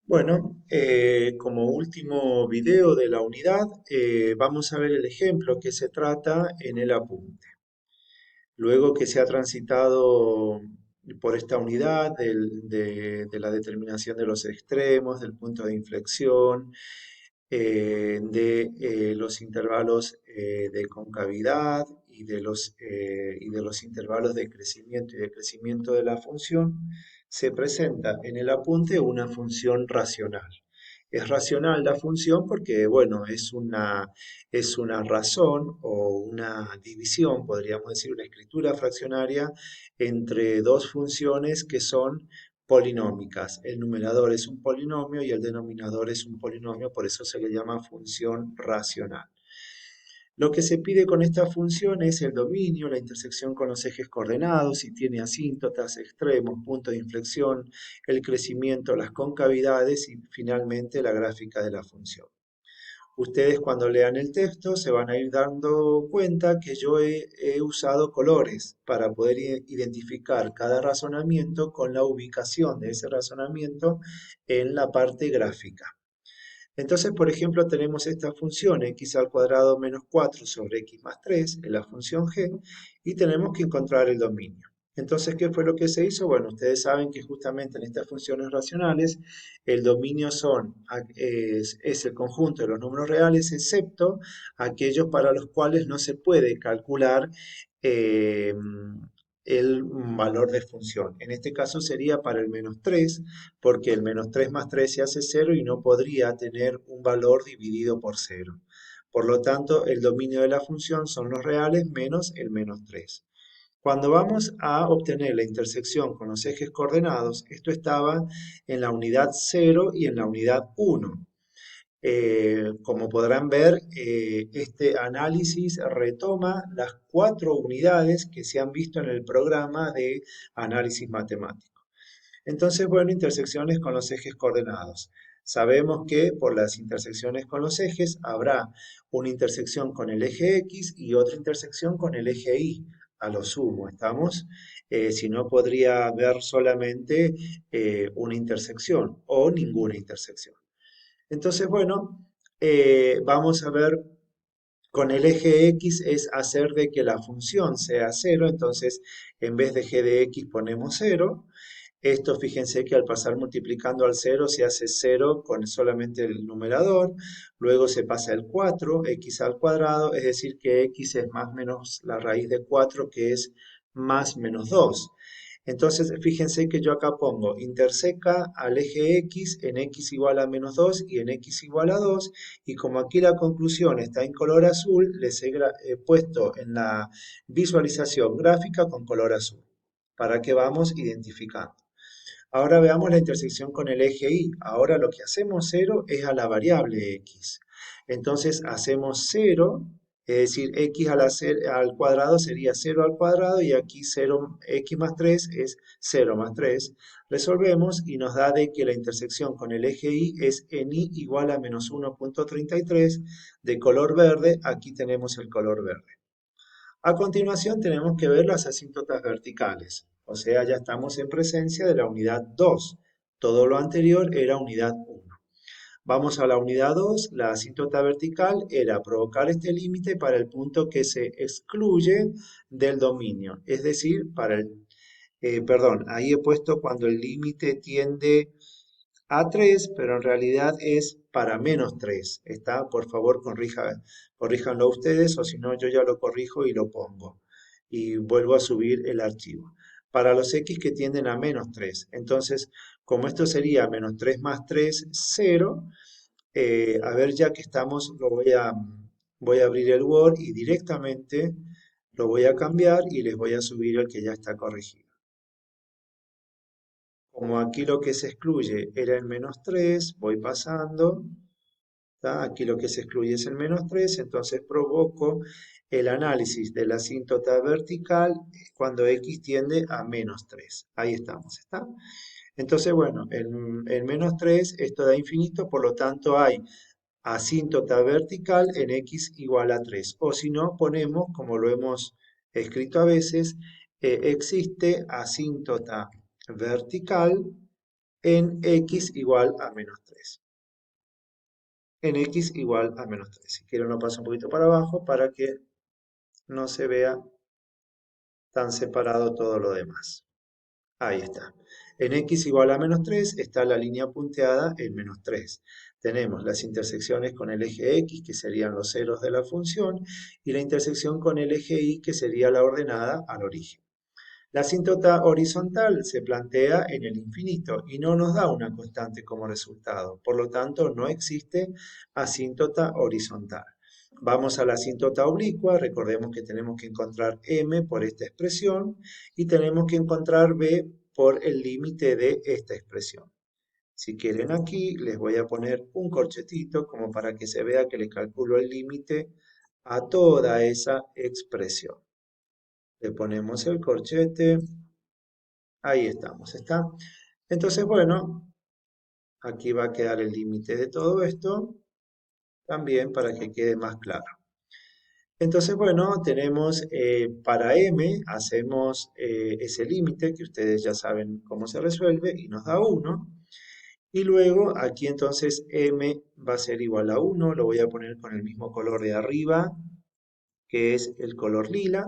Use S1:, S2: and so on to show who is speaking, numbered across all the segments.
S1: Bueno, como último video de la unidad, vamos a ver el ejemplo que se trata en el apunte. Luego que se ha transitado por esta unidad de la determinación de los extremos, del punto de inflexión, de los intervalos de concavidad y de los intervalos de crecimiento y decrecimiento de la función, se presenta en el apunte una función racional. Es racional la función porque, bueno, es una razón o una división, podríamos decir, una escritura fraccionaria entre dos funciones que son polinómicas. El numerador es un polinomio y el denominador es un polinomio, por eso se le llama función racional. Lo que se pide con esta función es el dominio, la intersección con los ejes coordenados, si tiene asíntotas, extremos, puntos de inflexión, el crecimiento, las concavidades y finalmente la gráfica de la función. Ustedes cuando lean el texto se van a ir dando cuenta que yo he usado colores para poder identificar cada razonamiento con la ubicación de ese razonamiento en la parte gráfica. Entonces, por ejemplo, tenemos esta función x al cuadrado menos 4 sobre x más 3 en la función g y tenemos que encontrar el dominio. Entonces, ¿qué fue lo que se hizo? Bueno, ustedes saben que justamente en estas funciones racionales el dominio es el conjunto de los números reales, excepto aquellos para los cuales no se puede calcular eh, el valor de función. En este caso sería para el menos 3 porque el menos 3 más 3 se hace cero y no podría tener un valor dividido por cero. Por lo tanto, el dominio de la función son los reales menos el menos 3. Cuando vamos a obtener la intersección con los ejes coordenados, esto estaba en la unidad 0 y en la unidad 1. Como podrán ver, este análisis retoma las cuatro unidades que se han visto en el programa de análisis matemático. Entonces, bueno, intersecciones con los ejes coordenados. Sabemos que por las intersecciones con los ejes habrá una intersección con el eje X y otra intersección con el eje Y, a lo sumo, ¿estamos? Si no, podría haber solamente una intersección o ninguna intersección. Entonces, bueno, vamos a ver con el eje X es hacer de que la función sea cero, entonces en vez de g de x ponemos cero. Esto fíjense que al pasar multiplicando al cero se hace cero con solamente el numerador, luego se pasa el 4, x al cuadrado, es decir que x es más menos la raíz de 4 que es más menos 2. Entonces, fíjense que yo acá pongo interseca al eje X en X igual a menos 2 y en X igual a 2. Y como aquí la conclusión está en color azul, les he puesto en la visualización gráfica con color azul, para que vamos identificando. Ahora veamos la intersección con el eje Y. Ahora lo que hacemos cero es a la variable X. Entonces hacemos cero, es decir, al cuadrado sería 0 al cuadrado y aquí 0, x más 3 es 0 más 3. Resolvemos y nos da de que la intersección con el eje Y es en Y igual a menos 1,33 de color verde. Aquí tenemos el color verde. A continuación tenemos que ver las asíntotas verticales, o sea, ya estamos en presencia de la unidad 2. Todo lo anterior era unidad 1. Vamos a la unidad 2. La asíntota vertical era provocar este límite para el punto que se excluye del dominio, es decir, perdón, ahí he puesto cuando el límite tiende a 3, pero en realidad es para menos 3. ¿Está? Por favor, corríjanlo ustedes o si no, yo ya lo corrijo y lo pongo. Y vuelvo a subir el archivo. Para los x que tienden a menos 3. Entonces, como esto sería menos 3 más 3, 0. A ver, ya que estamos, voy a abrir el Word y directamente lo voy a cambiar y les voy a subir el que ya está corregido. Como aquí lo que se excluye era el menos 3, voy pasando. ¿Tá? Aquí lo que se excluye es el menos 3, entonces provoco el análisis de la asíntota vertical cuando x tiende a menos 3. Ahí estamos, ¿está? Entonces, bueno, el menos 3, esto da infinito, por lo tanto hay asíntota vertical en x igual a 3. O si no, ponemos, como lo hemos escrito a veces, existe asíntota vertical en x igual a menos 3. En x igual a menos 3. Si quiero lo paso un poquito para abajo para que no se vea tan separado todo lo demás. Ahí está. En x igual a menos 3 está la línea punteada en menos 3. Tenemos las intersecciones con el eje x, que serían los ceros de la función, y la intersección con el eje y, que sería la ordenada al origen. La asíntota horizontal se plantea en el infinito y no nos da una constante como resultado. Por lo tanto, no existe asíntota horizontal. Vamos a la asíntota oblicua. Recordemos que tenemos que encontrar m por esta expresión y tenemos que encontrar b por el límite de esta expresión. Si quieren aquí, les voy a poner un corchetito como para que se vea que le calculo el límite a toda esa expresión. Le ponemos el corchete. Ahí estamos, ¿está? Entonces, bueno, aquí va a quedar el límite de todo esto, también para que quede más claro. Entonces, bueno, tenemos para m, hacemos ese límite, que ustedes ya saben cómo se resuelve, y nos da 1. Y luego, aquí entonces m va a ser igual a 1, lo voy a poner con el mismo color de arriba, que es el color lila.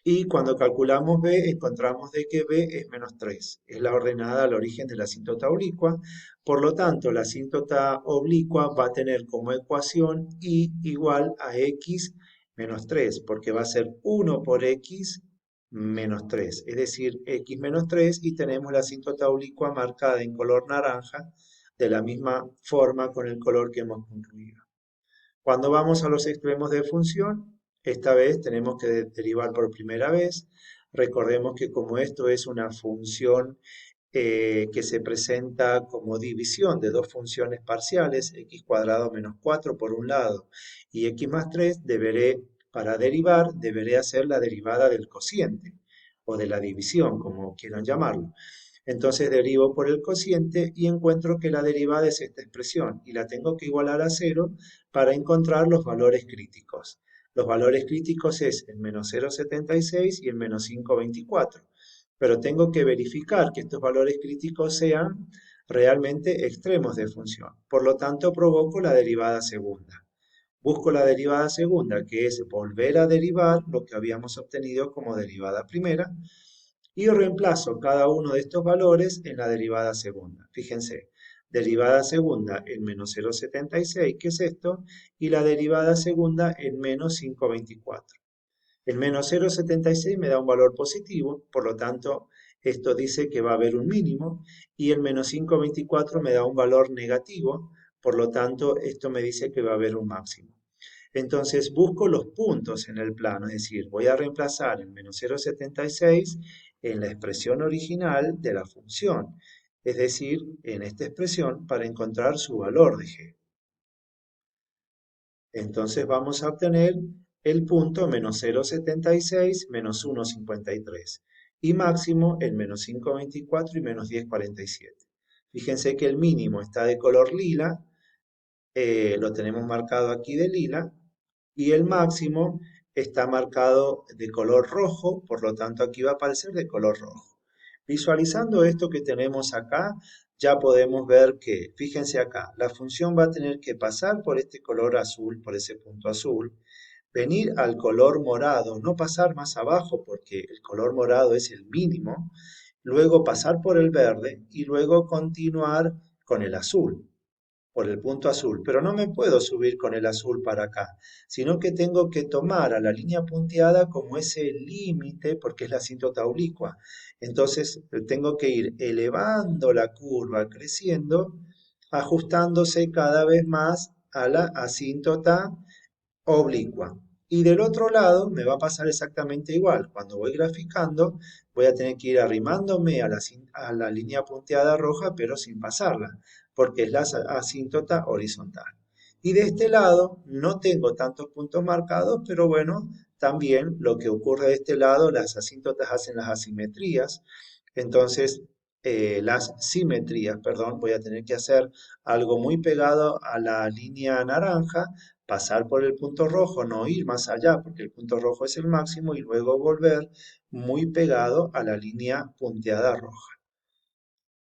S1: Y cuando calculamos b, encontramos de que b es menos 3. Es la ordenada al origen de la asíntota oblicua. Por lo tanto, la asíntota oblicua va a tener como ecuación y igual a x menos 3, porque va a ser 1 por x menos 3. Es decir, x menos 3, y tenemos la asíntota oblicua marcada en color naranja, de la misma forma con el color que hemos concluido. Cuando vamos a los extremos de función, esta vez tenemos que derivar por primera vez. Recordemos que como esto es una función que se presenta como división de dos funciones parciales, x cuadrado menos 4 por un lado y x más 3, para derivar, deberé hacer la derivada del cociente o de la división, como quieran llamarlo. Entonces derivo por el cociente y encuentro que la derivada es esta expresión y la tengo que igualar a 0 para encontrar los valores críticos. Los valores críticos es el menos 0,76 y el menos 5,24. Pero tengo que verificar que estos valores críticos sean realmente extremos de función. Por lo tanto, provoco la derivada segunda. Busco la derivada segunda, que es volver a derivar lo que habíamos obtenido como derivada primera, y reemplazo cada uno de estos valores en la derivada segunda. Fíjense, derivada segunda en menos 0,76, que es esto, y la derivada segunda en menos 5,24. El menos 0,76 me da un valor positivo, por lo tanto, esto dice que va a haber un mínimo, y el menos 5,24 me da un valor negativo, por lo tanto, esto me dice que va a haber un máximo. Entonces busco los puntos en el plano, es decir, voy a reemplazar el menos 0,76 en la expresión original de la función, es decir, en esta expresión para encontrar su valor de g. Entonces vamos a obtener el punto menos 0,76 menos 1,53 y máximo el menos 5,24 y menos 10,47. Fíjense que el mínimo está de color lila, lo tenemos marcado aquí de lila, y el máximo está marcado de color rojo, por lo tanto aquí va a aparecer de color rojo. Visualizando esto que tenemos acá, ya podemos ver que, fíjense acá, la función va a tener que pasar por este color azul, por ese punto azul, venir al color morado, no pasar más abajo porque el color morado es el mínimo, luego pasar por el verde y luego continuar con el azul, por el punto azul, pero no me puedo subir con el azul para acá, sino que tengo que tomar a la línea punteada como ese límite, porque es la asíntota oblicua. Entonces tengo que ir elevando la curva, creciendo, ajustándose cada vez más a la asíntota oblicua. Y del otro lado me va a pasar exactamente igual. Cuando voy graficando, voy a tener que ir arrimándome a la línea punteada roja, pero sin pasarla, porque es la asíntota horizontal. Y de este lado no tengo tantos puntos marcados, pero bueno, también lo que ocurre de este lado, las asíntotas hacen las asimetrías. Entonces, las simetrías, perdón, voy a tener que hacer algo muy pegado a la línea naranja, pasar por el punto rojo, no ir más allá, porque el punto rojo es el máximo, y luego volver muy pegado a la línea punteada roja.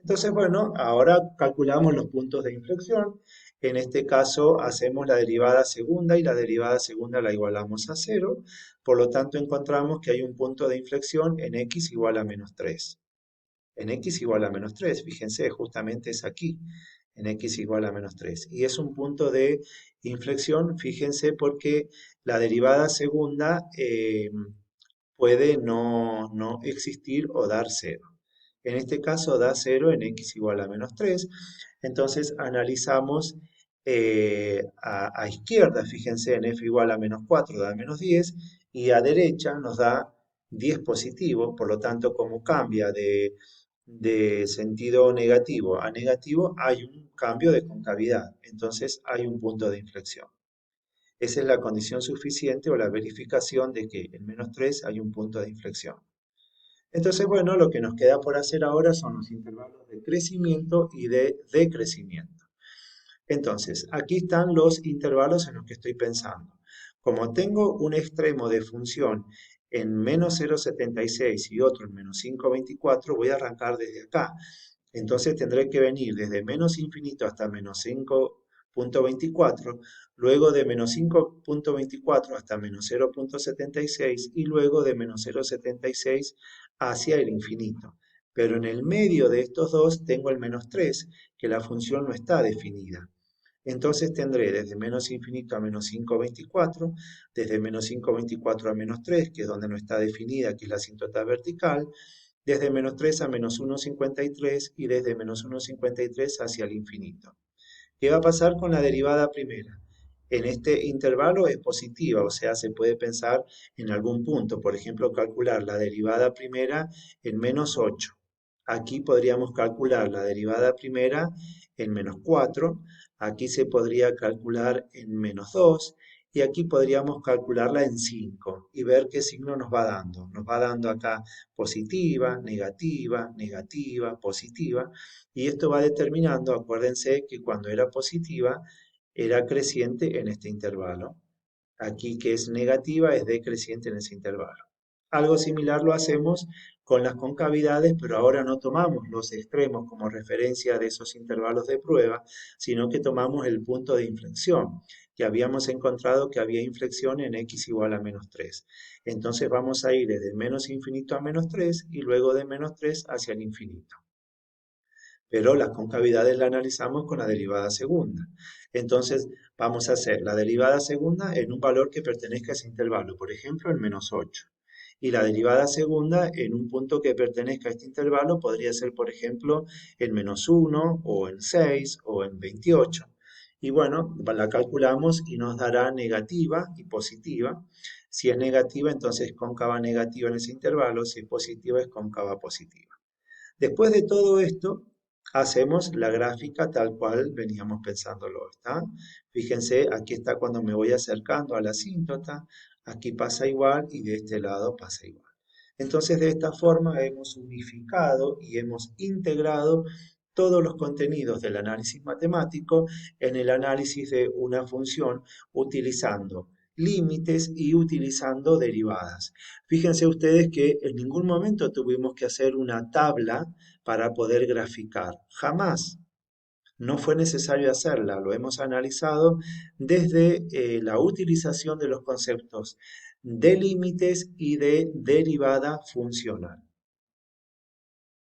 S1: Entonces, bueno, ahora calculamos los puntos de inflexión. En este caso hacemos la derivada segunda y la derivada segunda la igualamos a cero. Por lo tanto, encontramos que hay un punto de inflexión en x igual a menos 3. En x igual a menos 3, fíjense, justamente es aquí, en x igual a menos 3. Y es un punto de inflexión, fíjense, porque la derivada segunda puede no existir o dar cero. En este caso da cero en x igual a menos 3. Entonces analizamos a izquierda, fíjense, en f igual a menos 4 da menos 10 y a derecha nos da 10 positivo, por lo tanto como cambia de sentido negativo a negativo hay un cambio de concavidad, entonces hay un punto de inflexión. Esa es la condición suficiente o la verificación de que en menos 3 hay un punto de inflexión. Entonces, bueno, lo que nos queda por hacer ahora son los intervalos de crecimiento y de decrecimiento. Entonces, aquí están los intervalos en los que estoy pensando. Como tengo un extremo de función en menos 0,76 y otro en menos 5,24, voy a arrancar desde acá. Entonces tendré que venir desde menos infinito hasta menos 5,24, luego de menos 5,24 hasta menos 0,76 y luego de menos 0,76 hacia el infinito. Pero en el medio de estos dos tengo el menos 3, que la función no está definida. Entonces tendré desde menos infinito a menos 5,24, desde menos 5,24 a menos 3, que es donde no está definida, que es la asíntota vertical, desde menos 3 a menos 1,53 y desde menos 1,53 hacia el infinito. ¿Qué va a pasar con la derivada primera? En este intervalo es positiva, o sea, se puede pensar en algún punto, por ejemplo, calcular la derivada primera en menos 8. Aquí podríamos calcular la derivada primera en menos 4, aquí se podría calcular en menos 2 y aquí podríamos calcularla en 5 y ver qué signo nos va dando. Nos va dando acá positiva, negativa, negativa, positiva y esto va determinando, acuérdense que cuando era positiva era creciente en este intervalo. Aquí que es negativa es decreciente en ese intervalo. Algo similar lo hacemos con las concavidades, pero ahora no tomamos los extremos como referencia de esos intervalos de prueba, sino que tomamos el punto de inflexión, que habíamos encontrado que había inflexión en x igual a menos 3. Entonces vamos a ir desde menos infinito a menos 3 y luego de menos 3 hacia el infinito, pero las concavidades la analizamos con la derivada segunda. Entonces vamos a hacer la derivada segunda en un valor que pertenezca a ese intervalo, por ejemplo en menos 8. Y la derivada segunda en un punto que pertenezca a este intervalo podría ser, por ejemplo, en menos 1 o en 6 o en 28. Y bueno, la calculamos y nos dará negativa y positiva. Si es negativa, entonces cóncava negativa en ese intervalo. Si es positiva, es cóncava positiva. Después de todo esto, hacemos la gráfica tal cual veníamos pensándolo, ¿está? Fíjense, aquí está cuando me voy acercando a la asíntota, aquí pasa igual y de este lado pasa igual. Entonces, de esta forma hemos unificado y hemos integrado todos los contenidos del análisis matemático en el análisis de una función utilizando límites y utilizando derivadas. Fíjense ustedes que en ningún momento tuvimos que hacer una tabla para poder graficar. Jamás. No fue necesario hacerla, lo hemos analizado desde la utilización de los conceptos de límites y de derivada funcional.